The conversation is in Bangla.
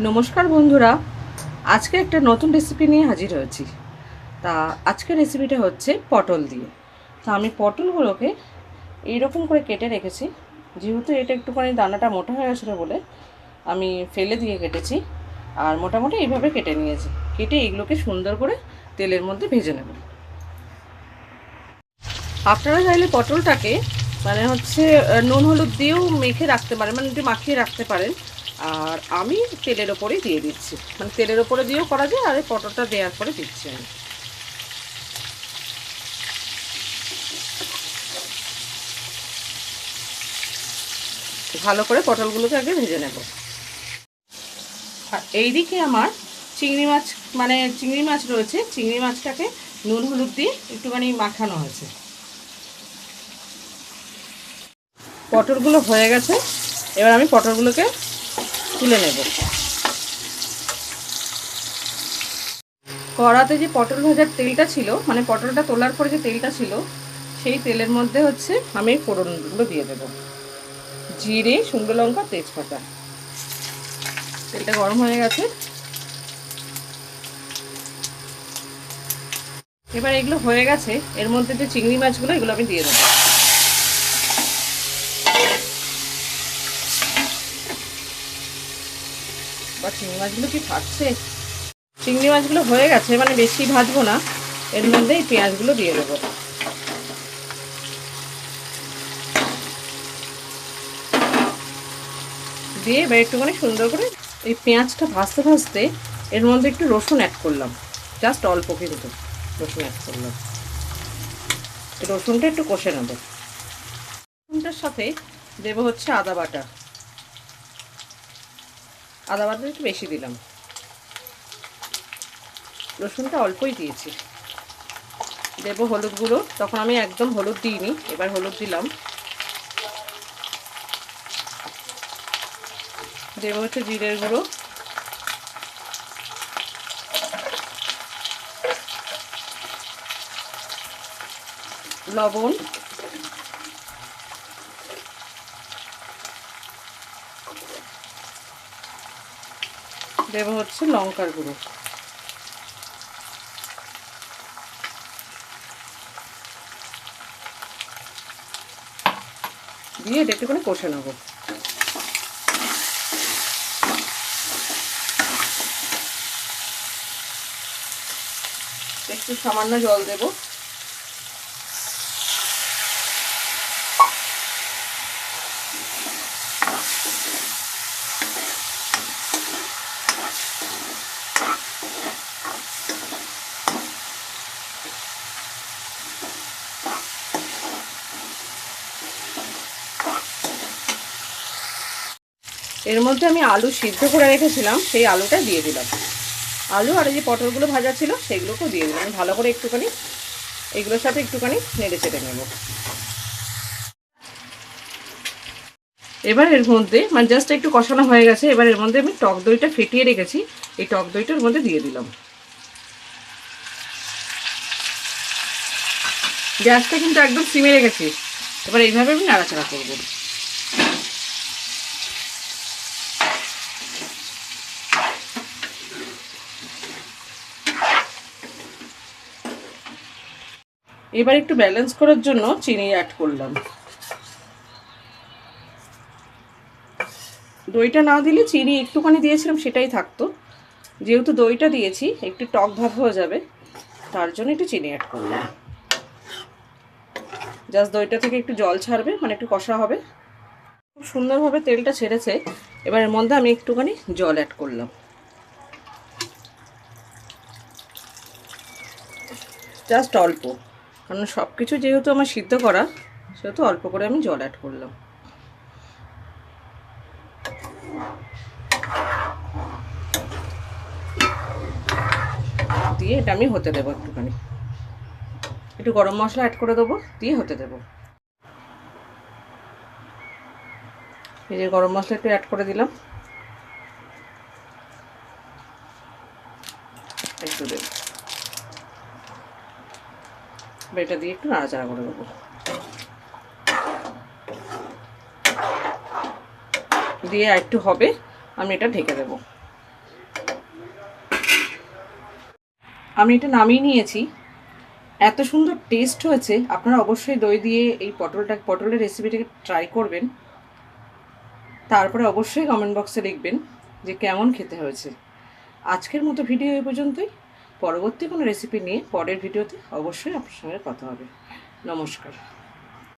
নমস্কার বন্ধুরা, আজকে একটা নতুন রেসিপি নিয়ে হাজির হয়েছি। তা আজকের রেসিপিটা হচ্ছে পটল দিয়ে। তো আমি পটলগুলোকে এইরকম করে কেটে রেখেছি। যেহেতু এটা একটুখানি দানাটা মোটা হয়ে গেছিলো বলে আমি ফেলে দিয়ে কেটেছি, আর মোটামুটি এইভাবে কেটে নিয়েছি। কেটে এগুলোকে সুন্দর করে তেলের মধ্যে ভেজে নেব। আপনারা চাইলে পটলটাকে হচ্ছে নুন হলুদ দিয়েও মেখে রাখতে পারেন, একটু মাখিয়ে রাখতে পারেন। আর আমি তেলের ওপরেই দিয়ে দিচ্ছি, তেলের ওপরে দিয়েও করা যায়, আর এই পটলটা দেওয়ার পরে দিচ্ছি আমি। ভালো করে পটলগুলোকে আগে ভেজে নেব। আর এইদিকে আমার চিংড়ি মাছ চিংড়ি মাছ রয়েছে। চিংড়ি মাছটাকে নুন হলুদ দিয়ে একটুখানি মাখানো হয়েছে। পটলগুলো হয়ে গেছে, এবার আমি পটলগুলোকে তুলে নেব। কড়াতে যে পটল ভাজার তেলটা ছিল, পটলটা তোলার পরে যে তেলটা ছিল, সেই তেলের মধ্যে হচ্ছে আমি ফোড়নগুলো দিয়ে দেব। জিরে, শুকনো লঙ্কা, তেজপাতা। তেলটা গরম হয়ে গেছে, এবার এগুলো হয়ে গেছে। এর মধ্যে যে চিংড়ি মাছগুলো, এগুলো আমি দিয়ে দেবো। বা চিংড়ি মাছগুলো কি ফাটছে। চিংড়ি মাছগুলো হয়ে গেছে, বেশি ভাজবো না। এর মধ্যে এই পেঁয়াজগুলো দিয়ে দেবো। দিয়ে এবার একটুখানি সুন্দর করে এই পেঁয়াজটা ভাজতে ভাজতে এর মধ্যে একটু রসুন অ্যাড করলাম। জাস্ট অল্প কিন্তু রসুন অ্যাড করলাম। রসুনটা একটু কষে নেব। রসুনটার সাথে দেবো হচ্ছে আদা বাটা। আদা বাটা একটু বেশি দিলাম, রসুনটা অল্পই দিয়েছি। দেবো হলুদ গুঁড়ো, তখন আমি একদম হলুদ দিইনি, এবার হলুদ দিলাম। দেবো হচ্ছে জিরের গুঁড়ো, লবণ, দেবো হচ্ছে লঙ্কার গুঁড়ো। দিয়ে এটা একটু করে কষে নেবো। একটু সামান্য জল দেব। এর মধ্যে আমি আলু সিদ্ধ করে রেখেছিলাম, সেই আলুটা দিয়ে দিলাম। আলু আর এই যে পটলগুলো ভাজা ছিল সেগুলোকেও দিয়ে দিলাম। ভালো করে একটুখানি এগুলোর সাথে একটুখানি নেড়ে চেড়ে নেব। এবার এর মধ্যে জাস্ট একটু কষানো হয়ে গেছে। এবার এর মধ্যে আমি টক দইটা ফেটিয়ে রেখেছি, এই টক দইটার মধ্যে দিয়ে দিলাম। গ্যাসটা কিন্তু একদম সিমে রেখেছি। এবার এইভাবে আমি নাড়াচাড়া করব। এবার একটু ব্যালেন্স করার জন্য চিনি অ্যাড করলাম। দইটা না দিলে চিনি একটুখানি দিয়েছিলাম সেটাই থাকতো। যেহেতু দইটা দিয়েছি একটু টক ভাব হয়ে যাবে, তার জন্য একটু চিনি অ্যাড করলাম। জাস্ট দইটা থেকে একটু জল ছাড়বে, একটু কষা হবে। খুব সুন্দরভাবে তেলটা ছেড়েছে। এবার এর মধ্যে আমি একটুখানি জল অ্যাড করলাম, জাস্ট অল্প, কারণ সব কিছু যেহেতু আমার সিদ্ধ করা, সেহেতু অল্প করে আমি জল অ্যাড করলাম। দিয়ে এটা আমি হতে দেবো। একটু গরম মশলা অ্যাড করে দেবো, দিয়ে হতে দেবো। এই যে গরম মশলা একটু অ্যাড করে দিলাম, একটু দেব। এটা দিয়ে একটু নাড়াচাড়া করে দেবো। দিয়ে একটু হবে, আমি এটা ঢেকে দেবো। আমি এটা নামিয়ে নিয়েছি। এত সুন্দর টেস্ট হয়েছে, আপনারা অবশ্যই দই দিয়ে এই পটলের রেসিপিটাকে ট্রাই করবেন। তারপরে অবশ্যই কমেন্ট বক্সে লিখবেন যে কেমন খেতে হয়েছে। আজকের মতো ভিডিও এই পর্যন্তই। পরবর্তী কোনো রেসিপি নিয়ে পরের ভিডিওতে অবশ্যই আপনার সঙ্গে কথা হবে। নমস্কার।